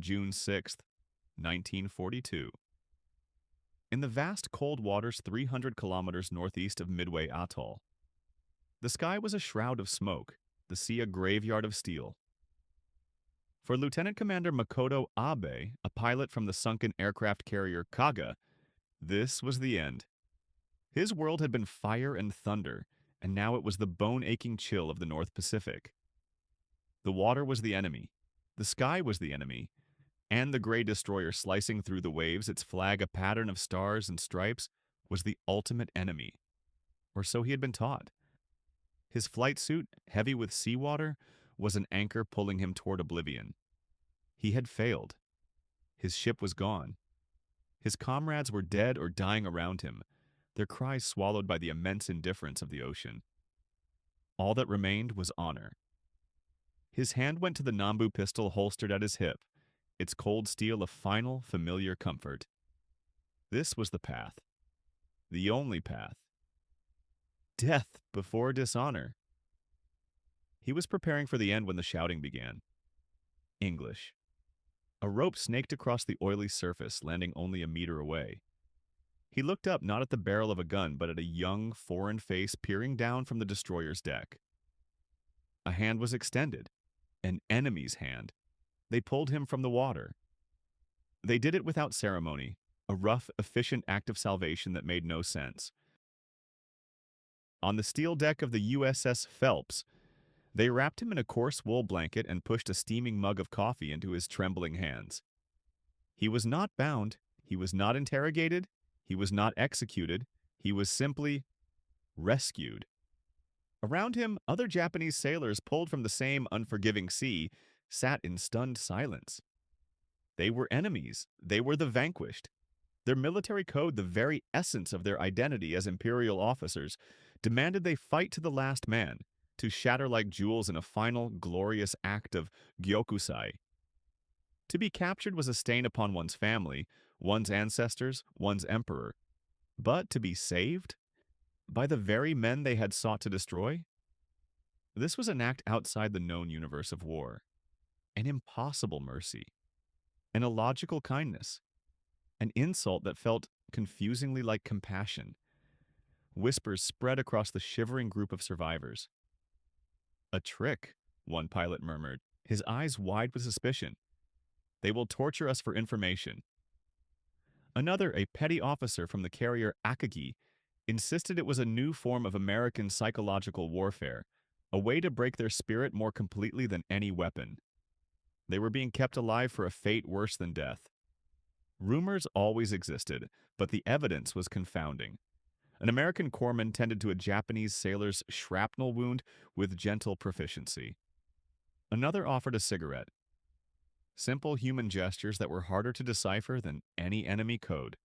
June 6th, 1942. In the vast cold waters 300 kilometers northeast of Midway Atoll, the sky was a shroud of smoke, the sea a graveyard of steel. For Lieutenant Commander Makoto Abe, a pilot from the sunken aircraft carrier Kaga, this was the end. His world had been fire and thunder, and now it was the bone-aching chill of the North Pacific. The water was the enemy, the sky was the enemy, and the gray destroyer slicing through the waves, its flag a pattern of stars and stripes, was the ultimate enemy. Or so he had been taught. His flight suit, heavy with seawater, was an anchor pulling him toward oblivion. He had failed. His ship was gone. His comrades were dead or dying around him, their cries swallowed by the immense indifference of the ocean. All that remained was honor. His hand went to the Nambu pistol holstered at his hip, its cold steel a final, familiar comfort. This was the path. The only path. Death before dishonor. He was preparing for the end when the shouting began. English. A rope snaked across the oily surface, landing only a meter away. He looked up not at the barrel of a gun, but at a young, foreign face peering down from the destroyer's deck. A hand was extended. An enemy's hand. They pulled him from the water. They did it without ceremony, a rough, efficient act of salvation that made no sense. On the steel deck of the USS Phelps, they wrapped him in a coarse wool blanket and pushed a steaming mug of coffee into his trembling hands. He was not bound, he was not interrogated, he was not executed, he was simply rescued. Around him, other Japanese sailors pulled from the same unforgiving sea sat in stunned silence. They were enemies. They were the vanquished. Their military code, the very essence of their identity as imperial officers, demanded they fight to the last man, to shatter like jewels in a final, glorious act of gyokusai. To be captured was a stain upon one's family, one's ancestors, one's emperor. But to be saved? By the very men they had sought to destroy? This was an act outside the known universe of war. An impossible mercy. An illogical kindness. An insult that felt confusingly like compassion. Whispers spread across the shivering group of survivors. A trick, one pilot murmured, his eyes wide with suspicion. They will torture us for information. Another, a petty officer from the carrier Akagi, insisted it was a new form of American psychological warfare, a way to break their spirit more completely than any weapon. They were being kept alive for a fate worse than death. Rumors always existed, but the evidence was confounding. An American corpsman tended to a Japanese sailor's shrapnel wound with gentle proficiency. Another offered a cigarette. Simple human gestures that were harder to decipher than any enemy code.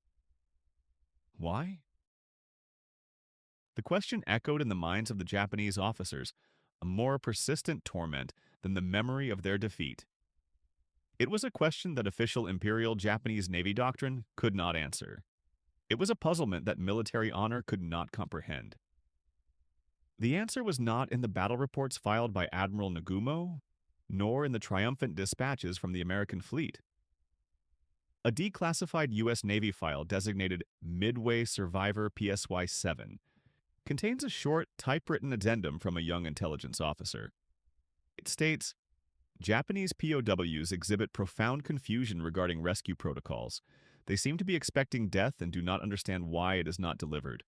Why? The question echoed in the minds of the Japanese officers, a more persistent torment than the memory of their defeat. It was a question that official Imperial Japanese Navy doctrine could not answer. It was a puzzlement that military honor could not comprehend. The answer was not in the battle reports filed by Admiral Nagumo, nor in the triumphant dispatches from the American fleet. A declassified U.S. Navy file designated Midway Survivor PSY-7 contains a short, typewritten addendum from a young intelligence officer. It states, Japanese POWs exhibit profound confusion regarding rescue protocols. They seem to be expecting death and do not understand why it is not delivered.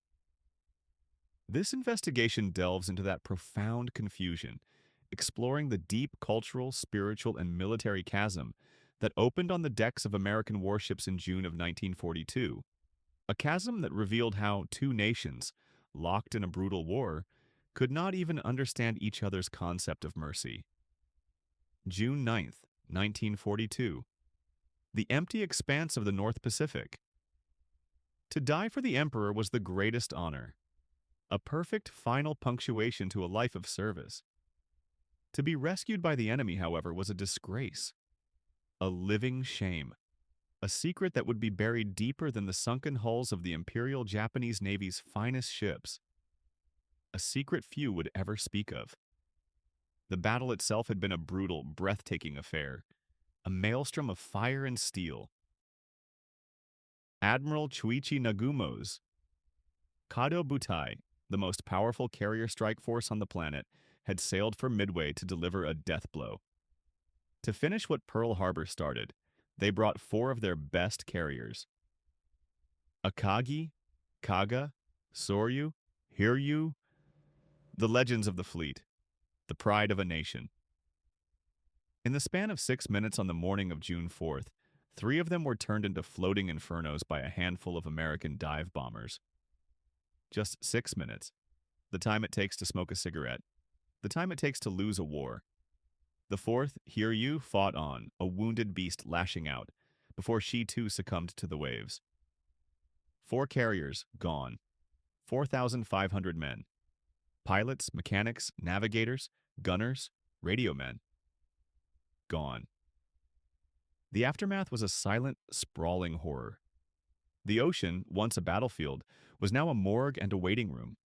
This investigation delves into that profound confusion, exploring the deep cultural, spiritual, and military chasm that opened on the decks of American warships in June of 1942, a chasm that revealed how two nations, locked in a brutal war, could not even understand each other's concept of mercy. June 9th, 1942. The empty expanse of the North Pacific. To die for the Emperor was the greatest honor, a perfect final punctuation to a life of service. To be rescued by the enemy, however, was a disgrace, a living shame, a secret that would be buried deeper than the sunken hulls of the Imperial Japanese Navy's finest ships, a secret few would ever speak of. The battle itself had been a brutal, breathtaking affair, a maelstrom of fire and steel. Admiral Chuichi Nagumo's Kado Butai, the most powerful carrier strike force on the planet, had sailed for Midway to deliver a death blow. To finish what Pearl Harbor started, they brought four of their best carriers: Akagi, Kaga, Soryu, Hiryu, the legends of the fleet, the pride of a nation. In the span of 6 minutes on the morning of June 4th, three of them were turned into floating infernos by a handful of American dive bombers. Just 6 minutes. The time it takes to smoke a cigarette. The time it takes to lose a war. The fourth, Hiryu, fought on, a wounded beast lashing out, before she too succumbed to the waves. 4 carriers, gone. 4,500 men. Pilots, mechanics, navigators, gunners, radio men. Gone. The aftermath was a silent, sprawling horror. The ocean, once a battlefield, was now a morgue and a waiting room.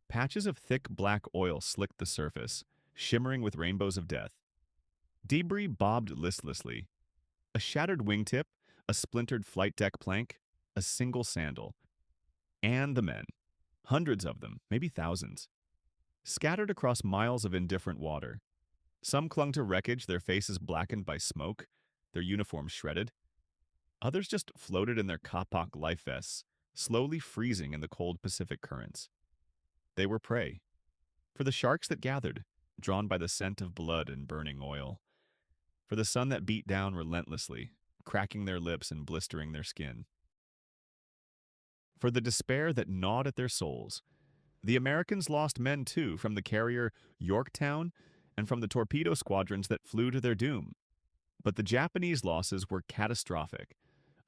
Patches of thick black oil slicked the surface, shimmering with rainbows of death. Debris bobbed listlessly. A shattered wingtip, a splintered flight deck plank, a single sandal. And the men. Hundreds of them, maybe thousands. Scattered across miles of indifferent water. Some clung to wreckage, their faces blackened by smoke, their uniforms shredded. Others just floated in their Kapok life vests, slowly freezing in the cold Pacific currents. They were prey. For the sharks that gathered, drawn by the scent of blood and burning oil. For the sun that beat down relentlessly, cracking their lips and blistering their skin. For the despair that gnawed at their souls. The Americans lost men too, from the carrier Yorktown and from the torpedo squadrons that flew to their doom. But the Japanese losses were catastrophic.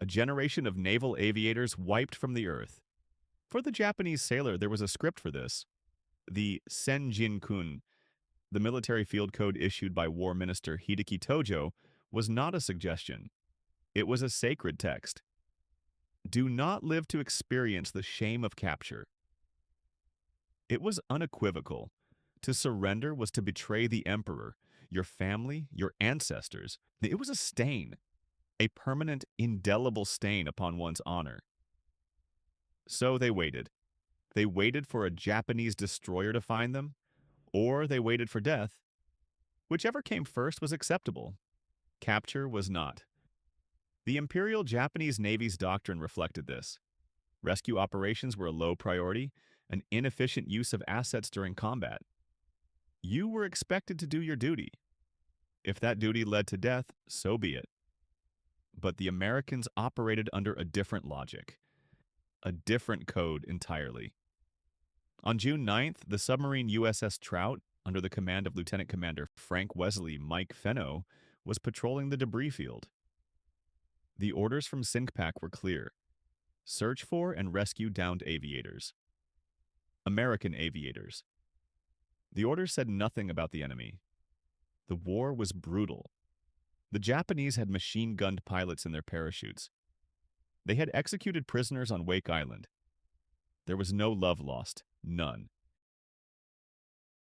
A generation of naval aviators wiped from the earth. For the Japanese sailor, there was a script for this. The Senjin-kun, the military field code issued by War Minister Hideki Tojo, was not a suggestion. It was a sacred text. Do not live to experience the shame of capture. It was unequivocal. To surrender was to betray the emperor, your family, your ancestors. It was a stain, a permanent, indelible stain upon one's honor. So they waited. They waited for a Japanese destroyer to find them, or they waited for death. Whichever came first was acceptable. Capture was not. The Imperial Japanese Navy's doctrine reflected this. Rescue operations were a low priority, an inefficient use of assets during combat. You were expected to do your duty. If that duty led to death, so be it. But the Americans operated under a different logic, a different code entirely. On June 9th, the submarine USS Trout, under the command of Lieutenant Commander Frank Wesley Mike Fenno, was patrolling the debris field. The orders from CINCPAC were clear. Search for and rescue downed aviators. American aviators. The orders said nothing about the enemy. The war was brutal. The Japanese had machine-gunned pilots in their parachutes. They had executed prisoners on Wake Island. There was no love lost, none.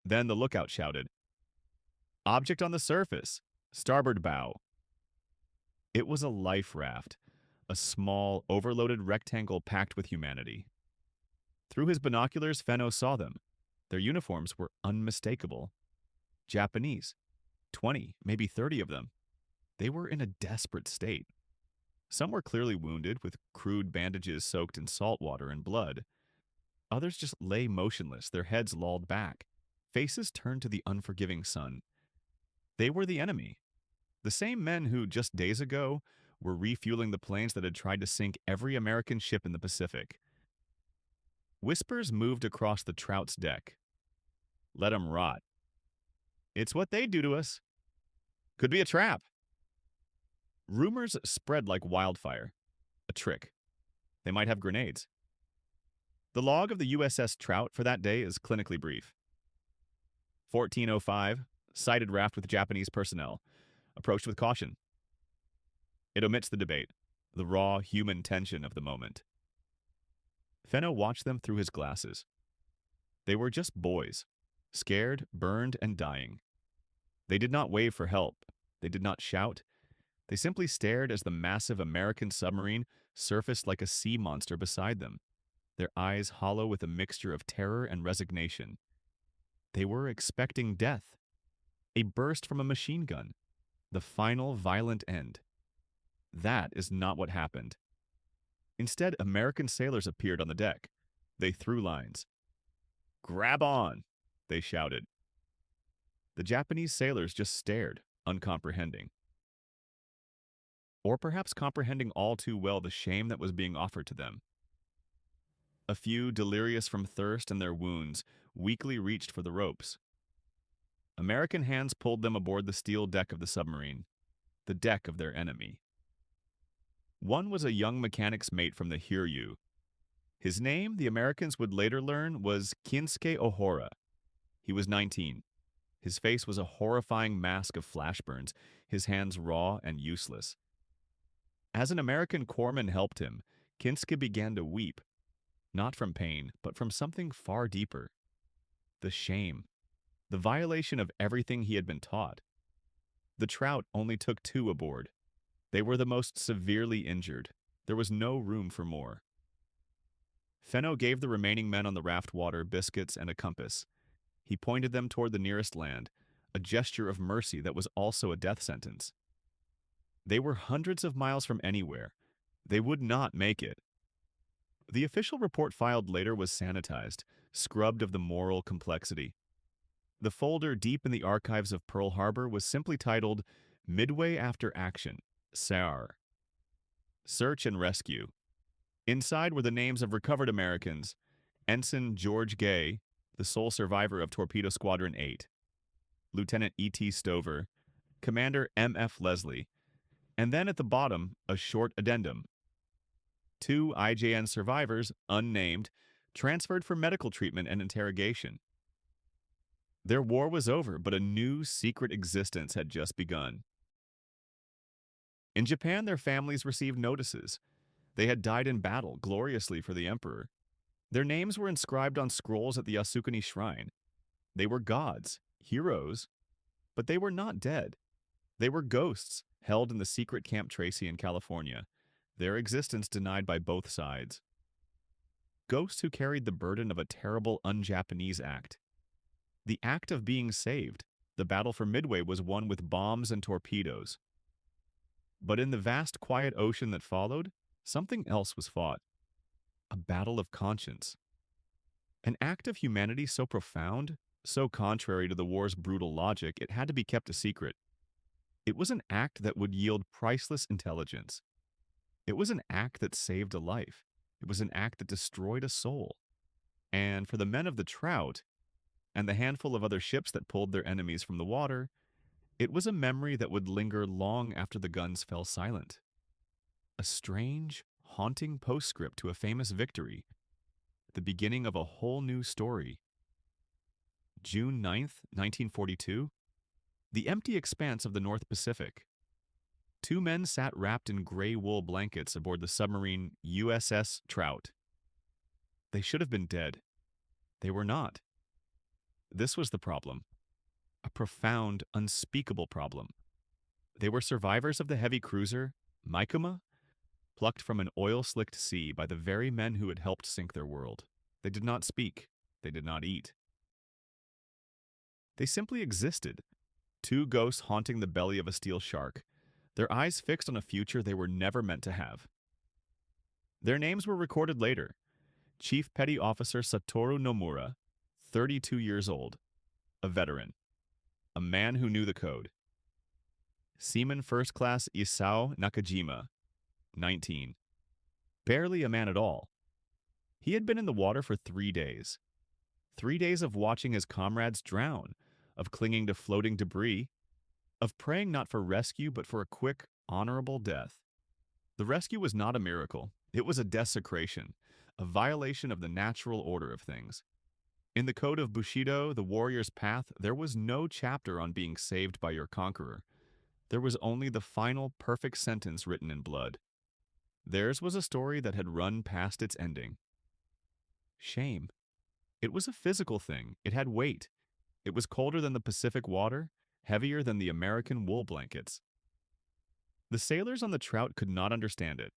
Then the lookout shouted, "Object on the surface, starboard bow." It was a life raft, a small, overloaded rectangle packed with humanity. Through his binoculars, Fenno saw them. Their uniforms were unmistakable. Japanese. 20, maybe 30 of them. They were in a desperate state. Some were clearly wounded, with crude bandages soaked in salt water and blood. Others just lay motionless, their heads lolled back, faces turned to the unforgiving sun. They were the enemy. The same men who, just days ago, were refueling the planes that had tried to sink every American ship in the Pacific. Whispers moved across the Trout's deck. Let 'em rot. It's what they do to us. Could be a trap. Rumors spread like wildfire. A trick. They might have grenades. The log of the USS Trout for that day is clinically brief. 14:05, sighted raft with Japanese personnel. Approached with caution. It omits the debate, the raw human tension of the moment. Fenno watched them through his glasses. They were just boys, scared, burned, and dying. They did not wave for help. They did not shout. They simply stared as the massive American submarine surfaced like a sea monster beside them, their eyes hollow with a mixture of terror and resignation. They were expecting death, a burst from a machine gun, the final violent end. That is not what happened. Instead, American sailors appeared on the deck. They threw lines. "Grab on!" they shouted. The Japanese sailors just stared, uncomprehending. Or perhaps comprehending all too well the shame that was being offered to them. A few, delirious from thirst and their wounds, weakly reached for the ropes. American hands pulled them aboard the steel deck of the submarine, the deck of their enemy. One was a young mechanic's mate from the Hiryu. His name, the Americans would later learn, was Kinsuke Ohara. He was 19. His face was a horrifying mask of flashburns, his hands raw and useless. As an American corpsman helped him, Kinsuke began to weep, not from pain, but from something far deeper. The shame, the violation of everything he had been taught. The Trout only took 2 aboard. They were the most severely injured. There was no room for more. Fenno gave the remaining men on the raft water, biscuits, and a compass. He pointed them toward the nearest land, a gesture of mercy that was also a death sentence. They were hundreds of miles from anywhere. They would not make it. The official report filed later was sanitized, scrubbed of the moral complexity. The folder deep in the archives of Pearl Harbor was simply titled Midway After Action, SAR. Search and Rescue. Inside were the names of recovered Americans: Ensign George Gay, the sole survivor of Torpedo Squadron 8, Lieutenant E.T. Stover, Commander M.F. Leslie, and then at the bottom, a short addendum. 2 IJN survivors, unnamed, transferred for medical treatment and interrogation. Their war was over, but a new secret existence had just begun. In Japan, their families received notices. They had died in battle, gloriously for the emperor. Their names were inscribed on scrolls at the Yasukuni Shrine. They were gods, heroes, but they were not dead. They were ghosts, held in the secret Camp Tracy in California, their existence denied by both sides. Ghosts who carried the burden of a terrible un-Japanese act. The act of being saved. The battle for Midway was won with bombs and torpedoes. But in the vast quiet ocean that followed, something else was fought. A battle of conscience. An act of humanity so profound, so contrary to the war's brutal logic, it had to be kept a secret. It was an act that would yield priceless intelligence. It was an act that saved a life. It was an act that destroyed a soul. And for the men of the Trout, and the handful of other ships that pulled their enemies from the water, it was a memory that would linger long after the guns fell silent. A strange, haunting postscript to a famous victory, the beginning of a whole new story. June 9th, 1942, the empty expanse of the North Pacific. 2 men sat wrapped in gray wool blankets aboard the submarine USS Trout. They should have been dead. They were not. This was the problem. A profound, unspeakable problem. They were survivors of the heavy cruiser, Maikuma, plucked from an oil-slicked sea by the very men who had helped sink their world. They did not speak. They did not eat. They simply existed. 2 ghosts haunting the belly of a steel shark, their eyes fixed on a future they were never meant to have. Their names were recorded later. Chief Petty Officer Satoru Nomura, 32 years old, a veteran, a man who knew the code. Seaman First Class Isao Nakajima, 19, barely a man at all. He had been in the water for 3 days. 3 days of watching his comrades drown, of clinging to floating debris, of praying not for rescue but for a quick, honorable death. The rescue was not a miracle. It was a desecration, a violation of the natural order of things. In the code of Bushido, the warrior's path, there was no chapter on being saved by your conqueror. There was only the final, perfect sentence written in blood. Theirs was a story that had run past its ending. Shame. It was a physical thing. It had weight. It was colder than the Pacific water, heavier than the American wool blankets. The sailors on the Trout could not understand it.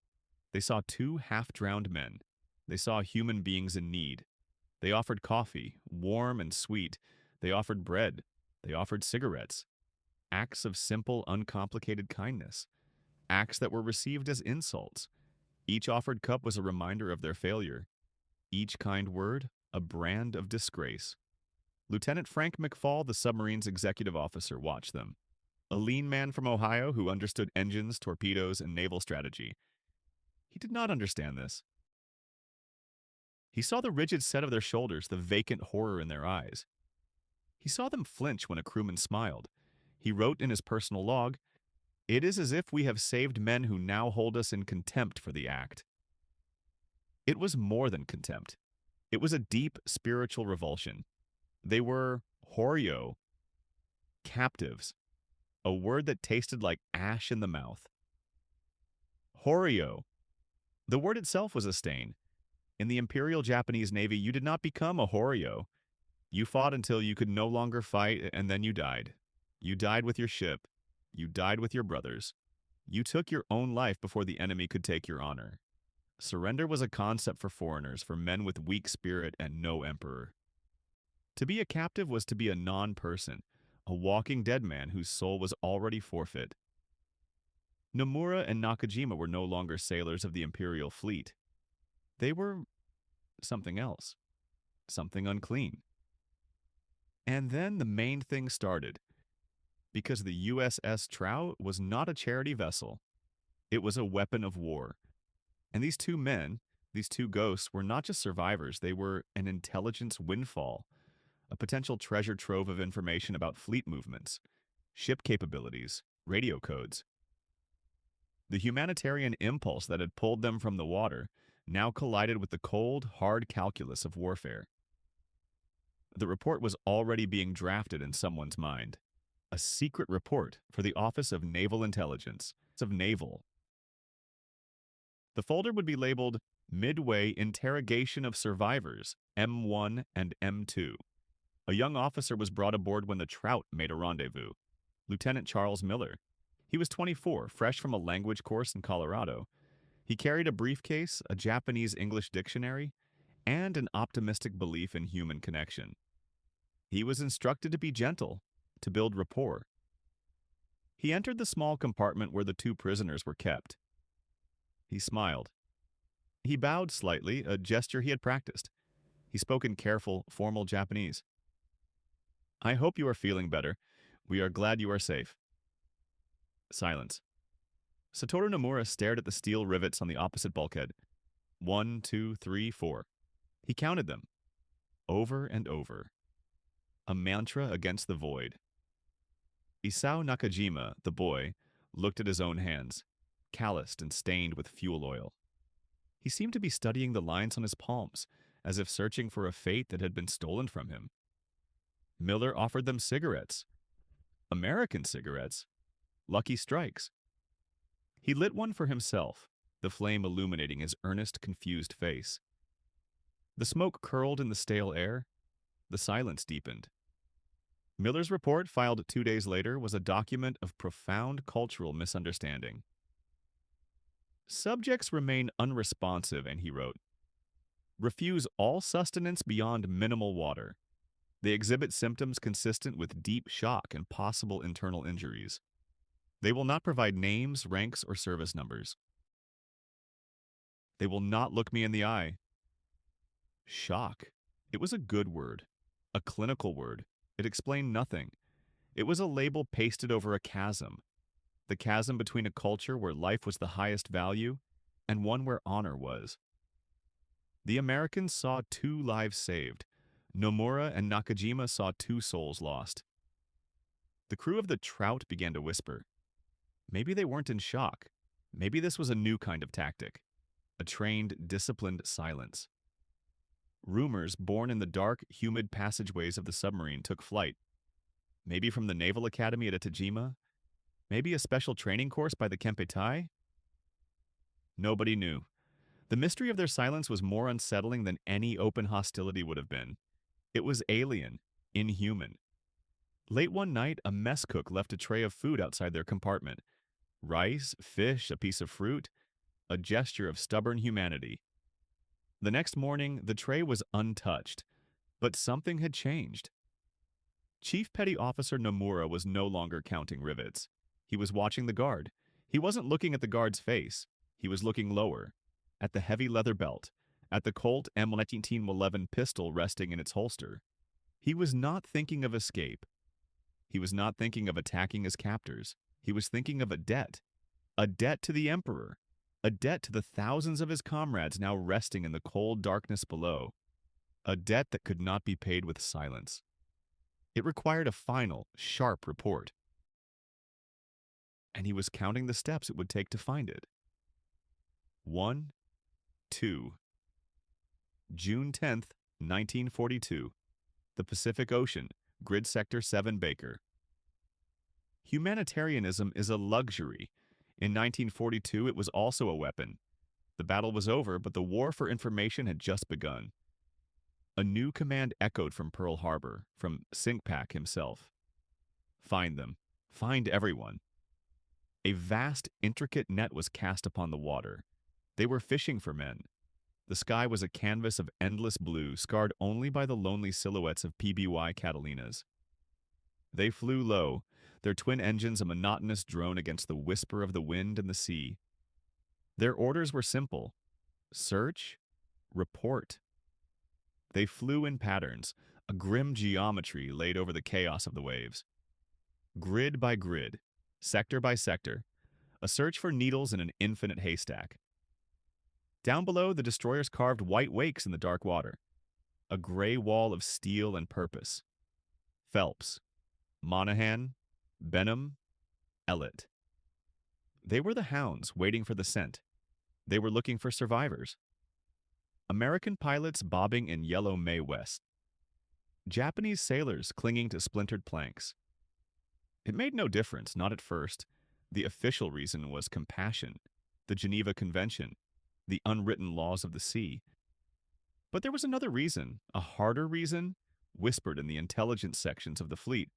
They saw two half-drowned men. They saw human beings in need. They offered coffee, warm and sweet. They offered bread. They offered cigarettes. Acts of simple, uncomplicated kindness. Acts that were received as insults. Each offered cup was a reminder of their failure. Each kind word, a brand of disgrace. Lieutenant Frank McFall, the submarine's executive officer, watched them. A lean man from Ohio who understood engines, torpedoes, and naval strategy. He did not understand this. He saw the rigid set of their shoulders, the vacant horror in their eyes. He saw them flinch when a crewman smiled. He wrote in his personal log, "It is as if we have saved men who now hold us in contempt for the act." It was more than contempt. It was a deep spiritual revulsion. They were horio, captives, a word that tasted like ash in the mouth. Horio. The word itself was a stain. In the Imperial Japanese Navy, you did not become a horio. You fought until you could no longer fight, and then you died. You died with your ship. You died with your brothers. You took your own life before the enemy could take your honor. Surrender was a concept for foreigners, for men with weak spirit and no emperor. To be a captive was to be a non-person, a walking dead man whose soul was already forfeit. Nomura and Nakajima were no longer sailors of the Imperial fleet. They were something else, something unclean. And then the main thing started, because the USS Trout was not a charity vessel. It was a weapon of war. And these two men, these two ghosts, were not just survivors, they were an intelligence windfall, a potential treasure trove of information about fleet movements, ship capabilities, radio codes. The humanitarian impulse that had pulled them from the water now collided with the cold, hard calculus of warfare. The report was already being drafted in someone's mind. A secret report for the Office of Naval Intelligence, of Naval. The folder would be labeled Midway Interrogation of Survivors, M1 and M2. A young officer was brought aboard when the Trout made a rendezvous. Lieutenant Charles Miller. He was 24, fresh from a language course in Colorado. He carried a briefcase, a Japanese-English dictionary, and an optimistic belief in human connection. He was instructed to be gentle, to build rapport. He entered the small compartment where the two prisoners were kept. He smiled. He bowed slightly, a gesture he had practiced. He spoke in careful, formal Japanese. "I hope you are feeling better. We are glad you are safe." Silence. Satoru Nomura stared at the steel rivets on the opposite bulkhead. 1, 2, 3, 4. He counted them. Over and over. A mantra against the void. Isao Nakajima, the boy, looked at his own hands, calloused and stained with fuel oil. He seemed to be studying the lines on his palms, as if searching for a fate that had been stolen from him. Miller offered them cigarettes. American cigarettes. Lucky Strikes. He lit one for himself, the flame illuminating his earnest, confused face. The smoke curled in the stale air. The silence deepened. Miller's report, filed 2 days later, was a document of profound cultural misunderstanding. Subjects remain unresponsive, and he wrote, refuse all sustenance beyond minimal water. They exhibit symptoms consistent with deep shock and possible internal injuries. They will not provide names, ranks, or service numbers. They will not look me in the eye. Shock. It was a good word, a clinical word. It explained nothing. It was a label pasted over a chasm. The chasm between a culture where life was the highest value and one where honor was. The Americans saw 2 lives saved. Nomura and Nakajima saw 2 souls lost. The crew of the Trout began to whisper. Maybe they weren't in shock. Maybe this was a new kind of tactic. A trained, disciplined silence. Rumors born in the dark, humid passageways of the submarine took flight. Maybe from the Naval Academy at Itajima? Maybe a special training course by the Kempeitai? Nobody knew. The mystery of their silence was more unsettling than any open hostility would have been. It was alien, inhuman. Late one night, a mess cook left a tray of food outside their compartment. Rice, fish, a piece of fruit, a gesture of stubborn humanity. The next morning, the tray was untouched, but something had changed. Chief Petty Officer Nomura was no longer counting rivets. He was watching the guard. He wasn't looking at the guard's face. He was looking lower, at the heavy leather belt, at the Colt M1911 pistol resting in its holster. He was not thinking of escape. He was not thinking of attacking his captors. He was thinking of a debt to the Emperor, a debt to the thousands of his comrades now resting in the cold darkness below, a debt that could not be paid with silence. It required a final, sharp report. And he was counting the steps it would take to find it. 1, 2. June 10th, 1942. The Pacific Ocean, Grid Sector 7 Baker. Humanitarianism is a luxury. In 1942, it was also a weapon. The battle was over, but the war for information had just begun. A new command echoed from Pearl Harbor, from CINCPAC himself. Find them. Find everyone. A vast, intricate net was cast upon the water. They were fishing for men. The sky was a canvas of endless blue, scarred only by the lonely silhouettes of PBY Catalinas. They flew low, their twin engines a monotonous drone against the whisper of the wind and the sea. Their orders were simple: search, report. They flew in patterns, a grim geometry laid over the chaos of the waves. Grid by grid, sector by sector, a search for needles in an infinite haystack. Down below, the destroyers carved white wakes in the dark water, a gray wall of steel and purpose. Phelps, Monahan, Benham, Ellett. They were the hounds waiting for the scent. They were looking for survivors. American pilots bobbing in yellow Mae West. Japanese sailors clinging to splintered planks. It made no difference, not at first. The official reason was compassion, the Geneva Convention, the unwritten laws of the sea. But there was another reason, a harder reason, whispered in the intelligence sections of the fleet.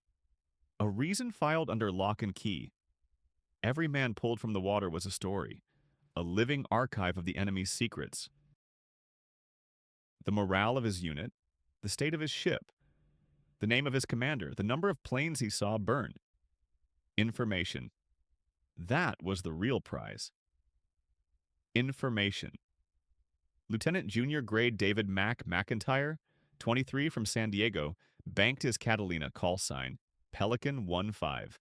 A reason filed under lock and key. Every man pulled from the water was a story, a living archive of the enemy's secrets. The morale of his unit, the state of his ship, the name of his commander, the number of planes he saw burn. Information. That was the real prize. Information. Lieutenant Junior Grade David Mack McIntyre, 23 from San Diego, banked his Catalina call sign, Pelican 15.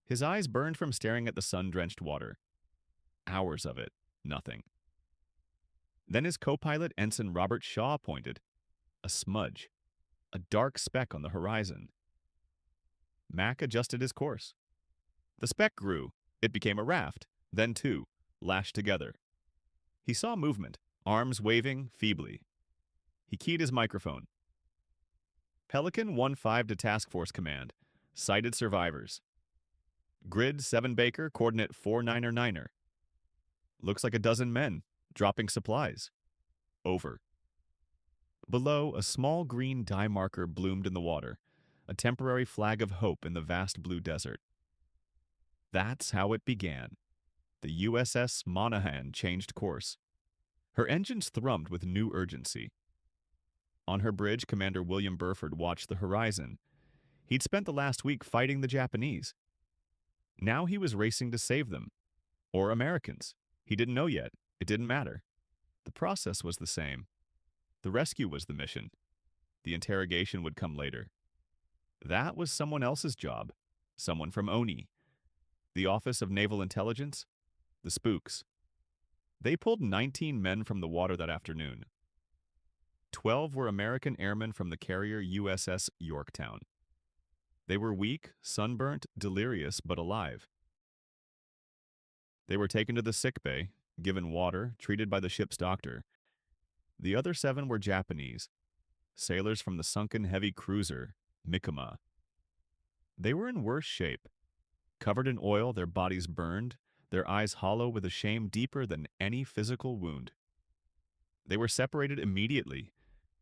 His eyes burned from staring at the sun-drenched water. Hours of it, nothing. Then his co-pilot, Ensign Robert Shaw, pointed. A smudge. A dark speck on the horizon. Mack adjusted his course. The speck grew. It became a raft, then two, lashed together. He saw movement, arms waving feebly. He keyed his microphone. Pelican 15 to Task Force Command. Sighted survivors. Grid 7 Baker, coordinate 49er. Looks like a dozen men, dropping supplies. Over. Below, a small green dye marker bloomed in the water, a temporary flag of hope in the vast blue desert. That's how it began. The USS Monahan changed course. Her engines thrummed with new urgency. On her bridge, Commander William Burford watched the horizon. He'd spent the last week fighting the Japanese. Now he was racing to save them. Or Americans. He didn't know yet. It didn't matter. The process was the same. The rescue was the mission. The interrogation would come later. That was someone else's job. Someone from ONI. The Office of Naval Intelligence. The spooks. They pulled 19 men from the water that afternoon. 12 were American airmen from the carrier USS Yorktown. They were weak, sunburnt, delirious, but alive. They were taken to the sickbay, given water, treated by the ship's doctor. The other 7 were Japanese, sailors from the sunken heavy cruiser, Mikuma. They were in worse shape. Covered in oil, their bodies burned, their eyes hollow with a shame deeper than any physical wound. They were separated immediately,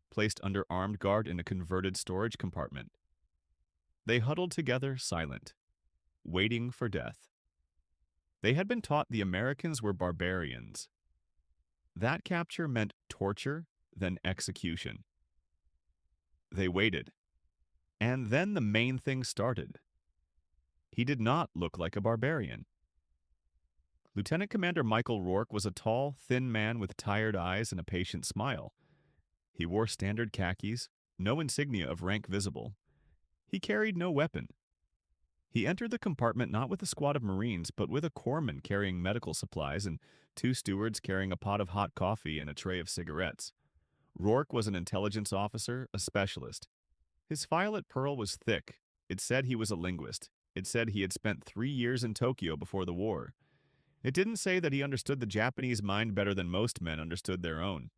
placed under armed guard in a converted storage compartment. They huddled together, silent, waiting for death. They had been taught the Americans were barbarians. That capture meant torture, then execution. They waited. And then the main thing started. He did not look like a barbarian. Lieutenant Commander Michael Rourke was a tall, thin man with tired eyes and a patient smile. He wore standard khakis, no insignia of rank visible. He carried no weapon. He entered the compartment not with a squad of Marines, but with a corpsman carrying medical supplies and two stewards carrying a pot of hot coffee and a tray of cigarettes. Rourke was an intelligence officer, a specialist. His file at Pearl was thick. It said he was a linguist. It said he had spent 3 years in Tokyo before the war. It didn't say that he understood the Japanese mind better than most men understood their own.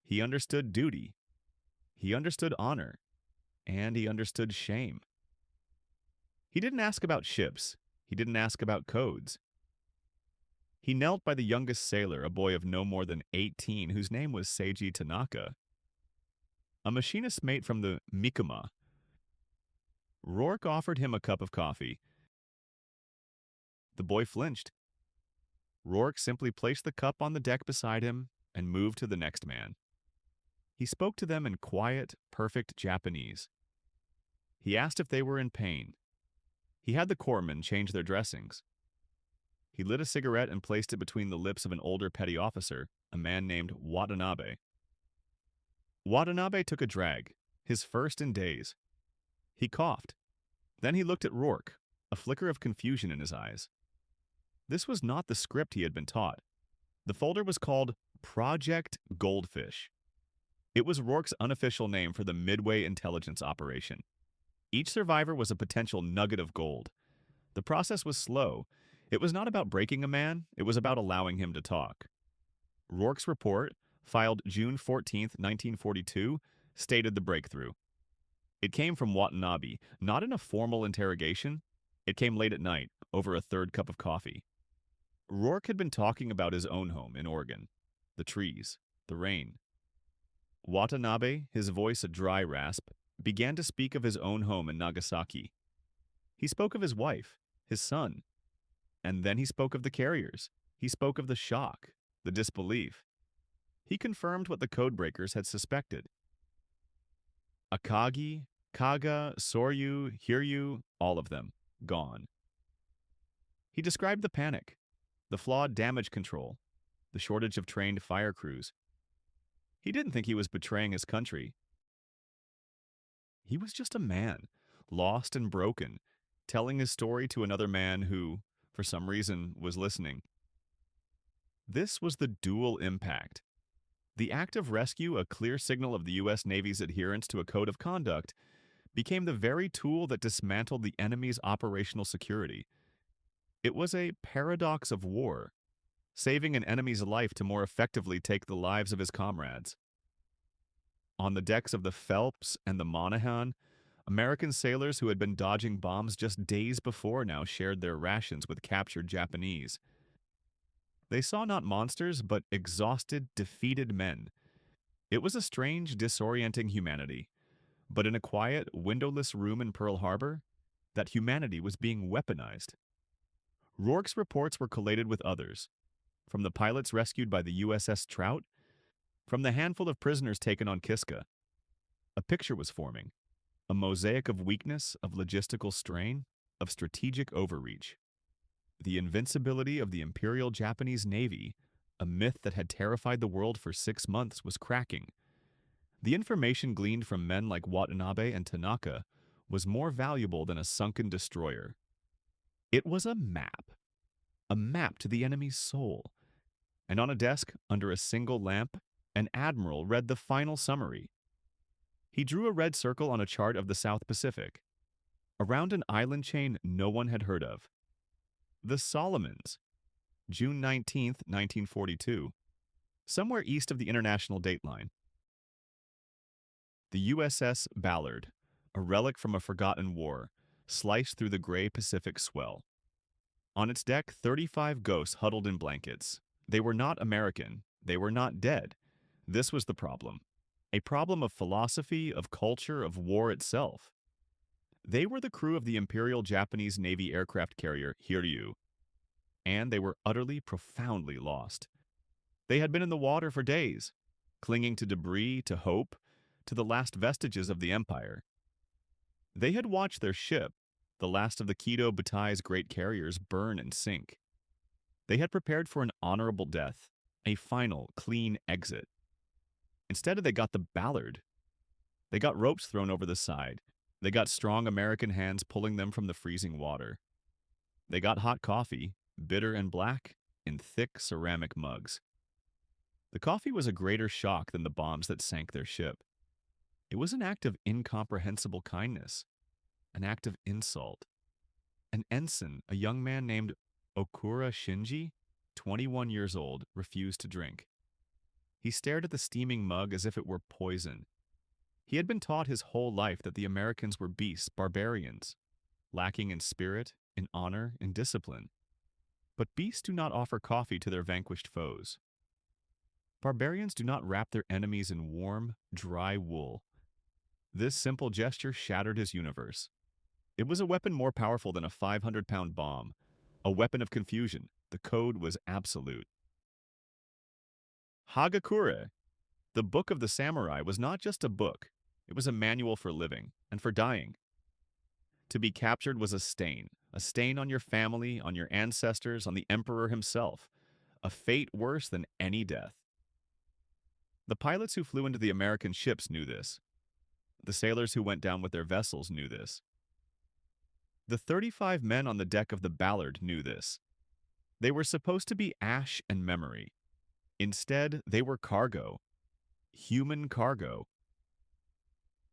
He understood duty. He understood honor. And he understood shame. He didn't ask about ships. He didn't ask about codes. He knelt by the youngest sailor, a boy of no more than 18, whose name was Seiji Tanaka, a machinist mate from the Mikuma. Rourke offered him a cup of coffee. The boy flinched. Rourke simply placed the cup on the deck beside him and moved to the next man. He spoke to them in quiet, perfect Japanese. He asked if they were in pain. He had the corpsmen change their dressings. He lit a cigarette and placed it between the lips of an older petty officer, a man named Watanabe. Watanabe took a drag, his first in days. He coughed. Then he looked at Rourke, a flicker of confusion in his eyes. This was not the script he had been taught. The folder was called Project Goldfish. It was Rourke's unofficial name for the Midway intelligence operation. Each survivor was a potential nugget of gold. The process was slow. It was not about breaking a man, it was about allowing him to talk. Rourke's report, filed June 14, 1942, stated the breakthrough. It came from Watanabe, not in a formal interrogation. It came late at night, over a third cup of coffee. Rourke had been talking about his own home in Oregon, the trees, the rain. Watanabe, his voice a dry rasp, began to speak of his own home in Nagasaki. He spoke of his wife, his son, and then he spoke of the carriers. He spoke of the shock, the disbelief. He confirmed what the codebreakers had suspected. Akagi, Kaga, Soryu, Hiryu, all of them, gone. He described the panic, the flawed damage control, the shortage of trained fire crews. He didn't think he was betraying his country. He was just a man, lost and broken, telling his story to another man who, for some reason, was listening. This was the dual impact. The act of rescue, a clear signal of the U.S. Navy's adherence to a code of conduct, became the very tool that dismantled the enemy's operational security. It was a paradox of war, saving an enemy's life to more effectively take the lives of his comrades. On the decks of the Phelps and the Monaghan, American sailors who had been dodging bombs just days before now shared their rations with captured Japanese. They saw not monsters, but exhausted, defeated men. It was a strange, disorienting humanity. But in a quiet, windowless room in Pearl Harbor, that humanity was being weaponized. Rourke's reports were collated with others, from the pilots rescued by the USS Trout, from the handful of prisoners taken on Kiska. A picture was forming, a mosaic of weakness, of logistical strain, of strategic overreach. The invincibility of the Imperial Japanese Navy, a myth that had terrified the world for 6 months, was cracking. The information gleaned from men like Watanabe and Tanaka was more valuable than a sunken destroyer. It was a map to the enemy's soul. And on a desk, under a single lamp, an admiral read the final summary. He drew a red circle on a chart of the South Pacific, around an island chain no one had heard of. The Solomons, June 19, 1942, somewhere east of the international dateline. The USS Ballard, a relic from a forgotten war, sliced through the gray Pacific swell. On its deck, 35 ghosts huddled in blankets. They were not American. They were not dead. This was the problem. A problem of philosophy, of culture, of war itself. They were the crew of the Imperial Japanese Navy aircraft carrier Hiryu. and they were utterly, profoundly lost. They had been in the water for days, clinging to debris, to hope, to the last vestiges of the empire. They had watched their ship, the last of the Kido Butai's great carriers, burn and sink. They had prepared for an honorable death, a final, clean exit. Instead, they got the Ballard. They got ropes thrown over the side. They got strong American hands pulling them from the freezing water. They got hot coffee, bitter and black, in thick ceramic mugs. The coffee was a greater shock than the bombs that sank their ship. It was an act of incomprehensible kindness, an act of insult. An ensign, a young man named Okura Shinji, 21 years old, refused to drink. He stared at the steaming mug as if it were poison. He had been taught his whole life that the Americans were beasts, barbarians, lacking in spirit, in honor, in discipline. But beasts do not offer coffee to their vanquished foes. Barbarians do not wrap their enemies in warm, dry wool. This simple gesture shattered his universe. It was a weapon more powerful than a 500-pound bomb, a weapon of confusion. The code was absolute. Hagakure, the Book of the Samurai, was not just a book. It was a manual for living and for dying. To be captured was a stain on your family, on your ancestors, on the emperor himself, a fate worse than any death. The pilots who flew into the American ships knew this. The sailors who went down with their vessels knew this. The 35 men on the deck of the Ballard knew this. They were supposed to be ash and memory. Instead, they were cargo. Human cargo.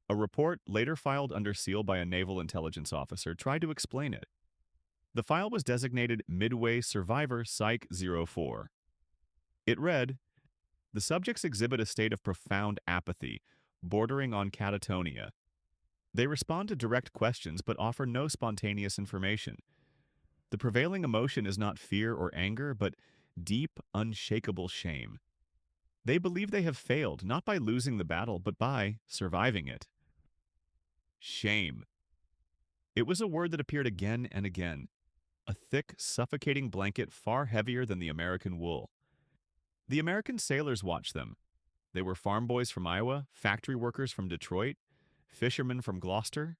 A report, later filed under seal by a naval intelligence officer, tried to explain it. The file was designated Midway Survivor Psych 04. It read, "The subjects exhibit a state of profound apathy, bordering on catatonia. They respond to direct questions but offer no spontaneous information. The prevailing emotion is not fear or anger, but deep, unshakable shame. They believe they have failed, not by losing the battle, but by surviving it." Shame. It was a word that appeared again and again, a thick, suffocating blanket far heavier than the American wool. The American sailors watched them. They were farm boys from Iowa, factory workers from Detroit, fishermen from Gloucester.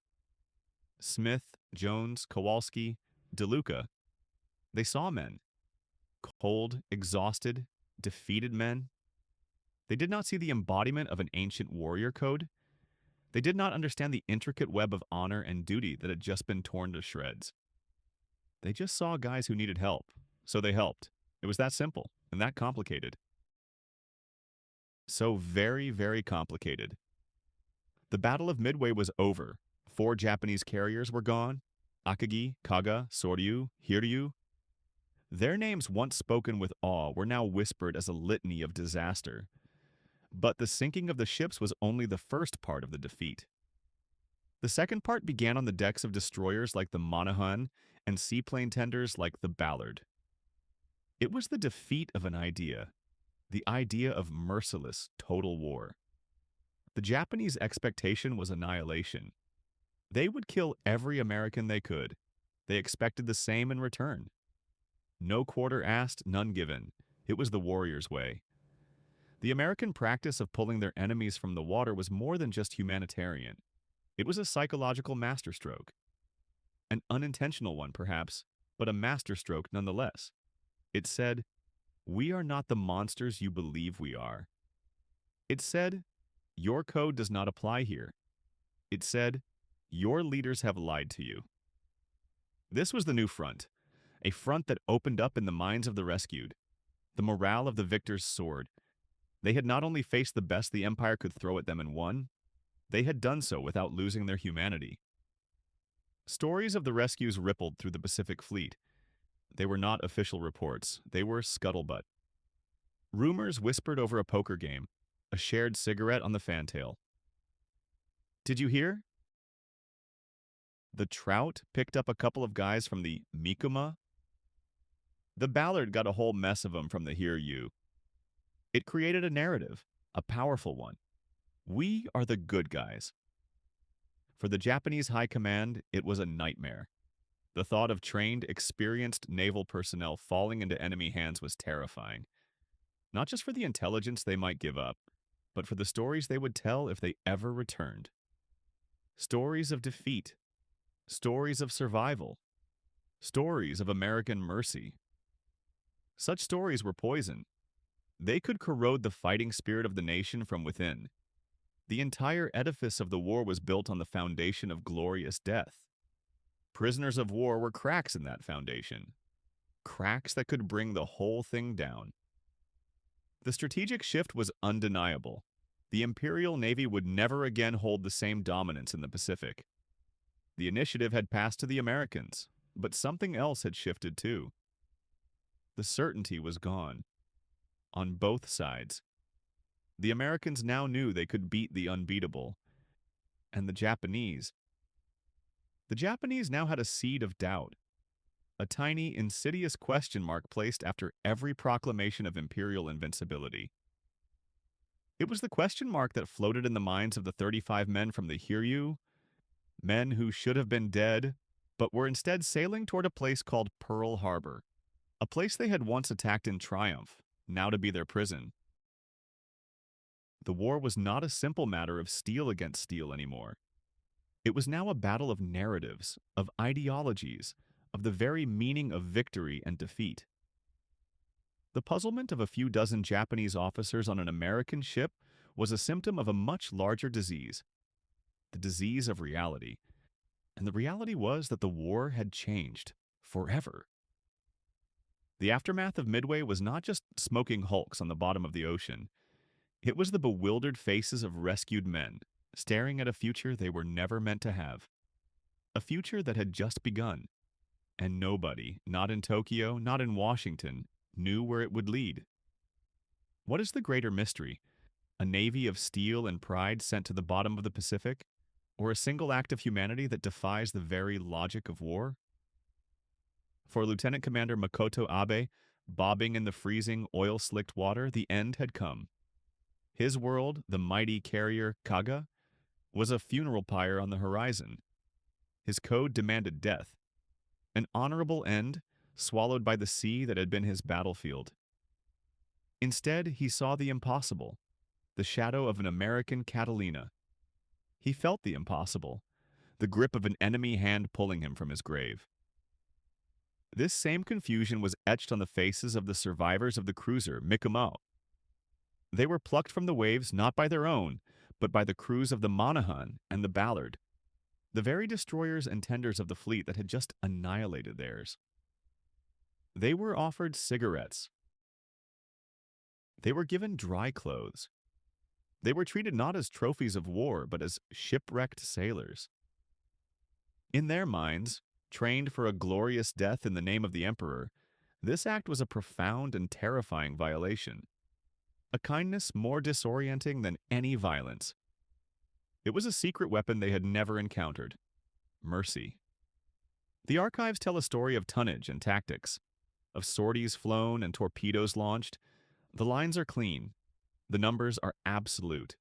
Smith, Jones, Kowalski, DeLuca. They saw men. Cold, exhausted, defeated men. They did not see the embodiment of an ancient warrior code. They did not understand the intricate web of honor and duty that had just been torn to shreds. They just saw guys who needed help, so they helped. It was that simple and that complicated. So very, very complicated. The Battle of Midway was over. 4 Japanese carriers were gone. Akagi, Kaga, Soryu, Hiryu. Their names, once spoken with awe, were now whispered as a litany of disaster. But the sinking of the ships was only the first part of the defeat. The second part began on the decks of destroyers like the Monaghan and seaplane tenders like the Ballard. It was the defeat of an idea, the idea of merciless, total war. The Japanese expectation was annihilation. They would kill every American they could. They expected the same in return. No quarter asked, none given. It was the warrior's way. The American practice of pulling their enemies from the water was more than just humanitarian. It was a psychological masterstroke. An unintentional one, perhaps, but a masterstroke nonetheless. It said, "We are not the monsters you believe we are." It said, "Your code does not apply here." It said, "Your leaders have lied to you." This was the new front, a front that opened up in the minds of the rescued. The morale of the victors soared. They had not only faced the best the Empire could throw at them and won, they had done so without losing their humanity. Stories of the rescues rippled through the Pacific Fleet. They were not official reports. They were scuttlebutt. Rumors whispered over a poker game, a shared cigarette on the fantail. "Did you hear? The Trout picked up a couple of guys from the Mikuma. The Ballard got a whole mess of them from the Hiryu." It created a narrative, a powerful one. We are the good guys. For the Japanese high command, it was a nightmare. The thought of trained, experienced naval personnel falling into enemy hands was terrifying, not just for the intelligence they might give up, but for the stories they would tell if they ever returned. Stories of defeat, stories of survival, stories of American mercy. Such stories were poison. They could corrode the fighting spirit of the nation from within. The entire edifice of the war was built on the foundation of glorious death. Prisoners of war were cracks in that foundation, cracks that could bring the whole thing down. The strategic shift was undeniable. The Imperial Navy would never again hold the same dominance in the Pacific. The initiative had passed to the Americans, but something else had shifted too. The certainty was gone. On both sides. The Americans now knew they could beat the unbeatable. And the Japanese now had a seed of doubt, a tiny, insidious question mark placed after every proclamation of imperial invincibility. It was the question mark that floated in the minds of the 35 men from the Hiryu, men who should have been dead, but were instead sailing toward a place called Pearl Harbor, a place they had once attacked in triumph, now to be their prison. The war was not a simple matter of steel against steel anymore. It was now a battle of narratives, of ideologies, of the very meaning of victory and defeat. The puzzlement of a few dozen Japanese officers on an American ship was a symptom of a much larger disease, the disease of reality. And the reality was that the war had changed forever. The aftermath of Midway was not just smoking hulks on the bottom of the ocean. It was the bewildered faces of rescued men, staring at a future they were never meant to have. A future that had just begun. And nobody, not in Tokyo, not in Washington, knew where it would lead. What is the greater mystery? A navy of steel and pride sent to the bottom of the Pacific? Or a single act of humanity that defies the very logic of war? For Lieutenant Commander Makoto Abe, bobbing in the freezing, oil-slicked water, the end had come. His world, the mighty carrier Kaga, was a funeral pyre on the horizon. His code demanded death, an honorable end swallowed by the sea that had been his battlefield. Instead, he saw the impossible, the shadow of an American Catalina. He felt the impossible, the grip of an enemy hand pulling him from his grave. This same confusion was etched on the faces of the survivors of the cruiser Mikumao. They were plucked from the waves not by their own, but by the crews of the Monahan and the Ballard, the very destroyers and tenders of the fleet that had just annihilated theirs. They were offered cigarettes. They were given dry clothes. They were treated not as trophies of war, but as shipwrecked sailors. In their minds, trained for a glorious death in the name of the emperor, this act was a profound and terrifying violation. A kindness more disorienting than any violence. It was a secret weapon they had never encountered. Mercy. The archives tell a story of tonnage and tactics, of sorties flown and torpedoes launched. The lines are clean. The numbers are absolute.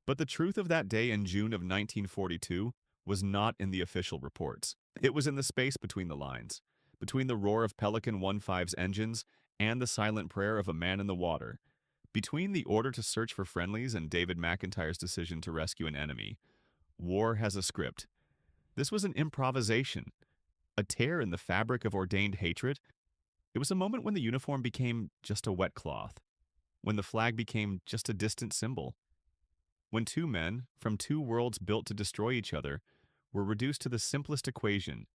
But the truth of that day in June of 1942 was not in the official reports. It was in the space between the lines, between the roar of Pelican 1-5's engines and the silent prayer of a man in the water, between the order to search for friendlies and David McIntyre's decision to rescue an enemy. War has a script. This was an improvisation, a tear in the fabric of ordained hatred. It was a moment when the uniform became just a wet cloth, when the flag became just a distant symbol, when two men, from two worlds built to destroy each other, were reduced to the simplest equation,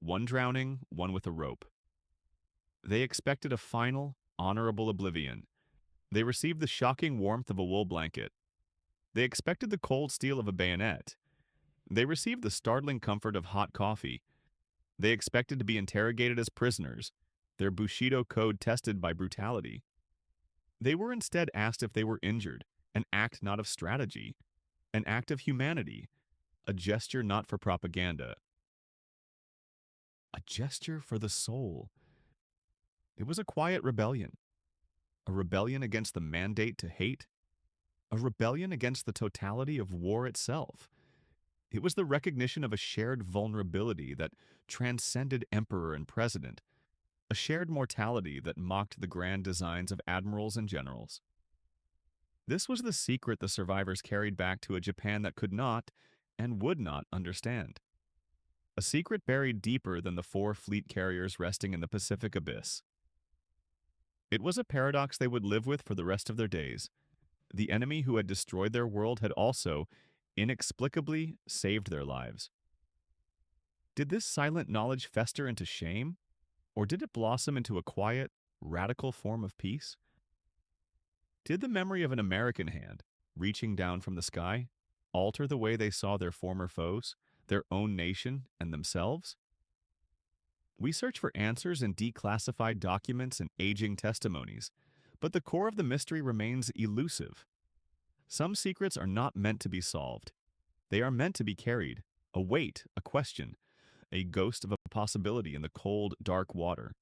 one drowning, one with a rope. They expected a final, honorable oblivion. They received the shocking warmth of a wool blanket. They expected the cold steel of a bayonet. They received the startling comfort of hot coffee. They expected to be interrogated as prisoners, their Bushido code tested by brutality. They were instead asked if they were injured, an act not of strategy, an act of humanity, a gesture not for propaganda. A gesture for the soul. It was a quiet rebellion. A rebellion against the mandate to hate. A rebellion against the totality of war itself. It was the recognition of a shared vulnerability that transcended emperor and president, a shared mortality that mocked the grand designs of admirals and generals. This was the secret the survivors carried back to a Japan that could not and would not understand. A secret buried deeper than the four fleet carriers resting in the Pacific abyss. It was a paradox they would live with for the rest of their days. The enemy who had destroyed their world had also, inexplicably, saved their lives. Did this silent knowledge fester into shame, or did it blossom into a quiet, radical form of peace? Did the memory of an American hand, reaching down from the sky, alter the way they saw their former foes, their own nation, and themselves? We search for answers in declassified documents and aging testimonies, but the core of the mystery remains elusive. Some secrets are not meant to be solved. They are meant to be carried, a weight, a question, a ghost of a possibility in the cold, dark water.